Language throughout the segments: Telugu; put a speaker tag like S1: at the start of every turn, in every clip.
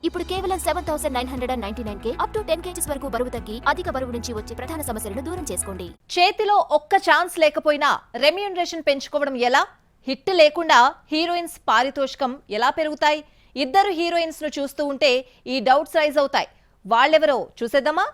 S1: ఇప్పుడు కేవలం 7,999 అప్ టు 10 kgs వరకు బరువు తగ్గి అధిక బరువు నుంచి వచ్చే ప్రధాన సమస్యలను దూరం చేసుకోండి.
S2: చేతిలో ఒక్క ఛాన్స్ లేకపోయినా రెమ్యూనరేషన్ పెంచుకోవడం ఎలా? హిట్ లేకుండా హీరోయిన్స్ పారితోషికం ఎలా పెరుగుతాయి? ఇద్దరు హీరోయిన్స్ ను చూస్తూ ఉంటే ఈ డౌట్స్ రైజ్ అవుతాయి. వాళ్ళెవరో చూసేద్దామా?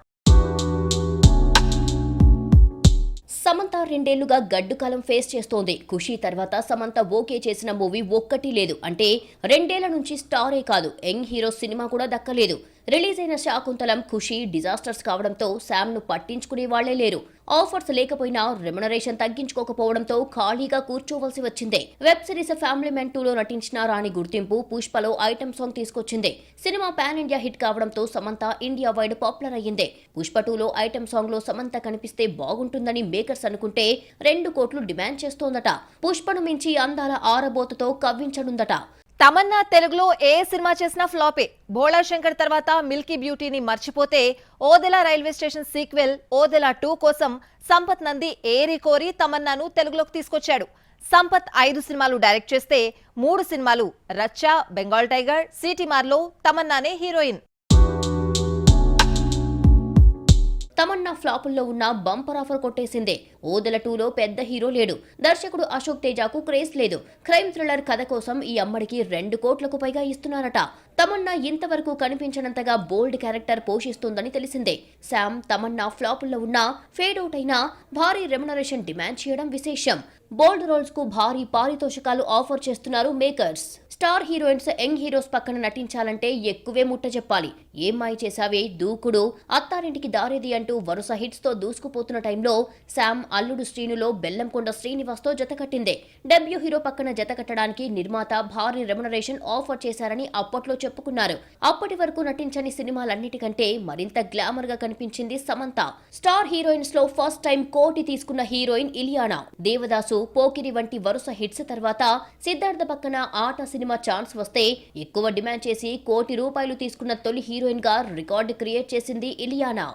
S3: సమంత 2 ఏళ్లుగా గడ్డు కాలం ఫేస్ చేస్తోంది. ఖుషి తర్వాత సమంత ఓకే చేసిన మూవీ ఒక్కటి లేదు. అంటే 2 ఏళ్ల నుంచి స్టారే కాదు, యంగ్ హీరో సినిమా కూడా దక్కలేదు. రిలీజ్ అయిన శాకుంతలం, ఖుషి డిజాస్టర్స్ కావడంతో శామ్ ను పట్టించుకునే వాళ్లే లేరు. ఆఫర్స్ లేకపోయినా రెమ్యునరేషన్ తగ్గించుకోకపోవడంతో ఖాళీగా కూర్చోవలసి వచ్చింది. వెబ్ సిరీస్ ఫ్యామిలీ మ్యాన్ 2లో నటించిన రాణి గుర్తింపు, పుష్పలో ఐటమ్ సాంగ్ తీసుకొచ్చింది. సినిమా పాన్ ఇండియా హిట్ కావడంతో సమంత ఇండియా వైడ్ పాపులర్ అయ్యింది. పుష్ప 2లో ఐటమ్ సాంగ్ లో సమంత కనిపిస్తే బాగుంటుందని మేకర్స్ అనుకుంటే 2 కోట్లు డిమాండ్ చేస్తోందట. పుష్పను మించి అందాల ఆరబోతతో కవ్వించనుందట.
S2: తమన్నా తెలుగులో ఏ సినిమా చేసినా ఫ్లాపే. భోళా శంకర్ తర్వాత మిల్కీ బ్యూటీని మర్చిపోతే Odela railway station sequel Odela 2 కోసం సంపత్ నంది ఏరి కోరి తమన్నాను తెలుగులోకి తీసుకొచ్చాడు. సంపత్ 5 సినిమాలు డైరెక్ట్ చేస్తే 3 సినిమాలు రచ్చా, బెంగాల్ టైగర్, సిటీమార్లో తమన్నానే హీరోయిన్.
S3: తమన్నా ఫ్లాపుల్లో ఉన్న బంపర్ ఆఫర్ కొట్టేసిందే. ఓదెల 2లో పెద్ద హీరో లేడు. దర్శకుడు అశోక్ తేజాకు క్రేజ్ లేదు. క్రైమ్ థ్రిల్లర్ కథ కోసం ఈ అమ్మడికి 2 కోట్లకు పైగా ఇస్తున్నారట. తమన్నా ఇంతవరకు కనిపించనంతగా బోల్డ్ క్యారెక్టర్ పోషిస్తుందని తెలిసిందే. శామ్ తమన్నా ఫ్లాపుల్లో ఉన్న ఫేడ్ అవుట్ అయినా భారీ రెమ్యునరేషన్ డిమాండ్ చేయడం విశేషం. బోల్డ్ రోల్స్ కు భారీ పారితోషికాలు ఆఫర్ చేస్తున్నారు makers. Star heroines young heroes పక్కన నటించాలంటే ఎక్కువే ముట్ట చెప్పాలి. ఏం మాయ చేసావే, దూకుడు, అత్తారింటికి దారేది అంటూ వరుస హిట్స్ తో దూసుకుపోతున్న టైంలో శామ్ అల్లుడు శ్రీనులో బెల్లంకొండ శ్రీనివాస్ తో జతకట్టిందే. డెబ్యూ హీరో పక్కన జతకట్టడానికి నిర్మాత భారీ రెమ్యునరేషన్ ఆఫర్ చేశారని అప్పట్లో చెప్పుకున్నారు. అప్పటి వరకు నటించని సినిమాలన్నిటికంటే మరింత గ్లామర్ గా కనిపించింది సమంత. స్టార్ హీరోయిన్స్ లో ఫస్ట్ టైం కోటి తీసుకున్న హీరోయిన్ ఇలియానా. దేవదాసు, పోకిరి వంటి వరుస హిట్స్ తర్వాత సిద్ధార్థ పక్కన ఆట సినిమా ఛాన్స్ వస్తే ఎక్కువ డిమాండ్ చేసి ₹1 కోటి తీసుకున్న తొలి హీరోయిన్ గా రికార్డు క్రియేట్ చేసింది ఇలియానా.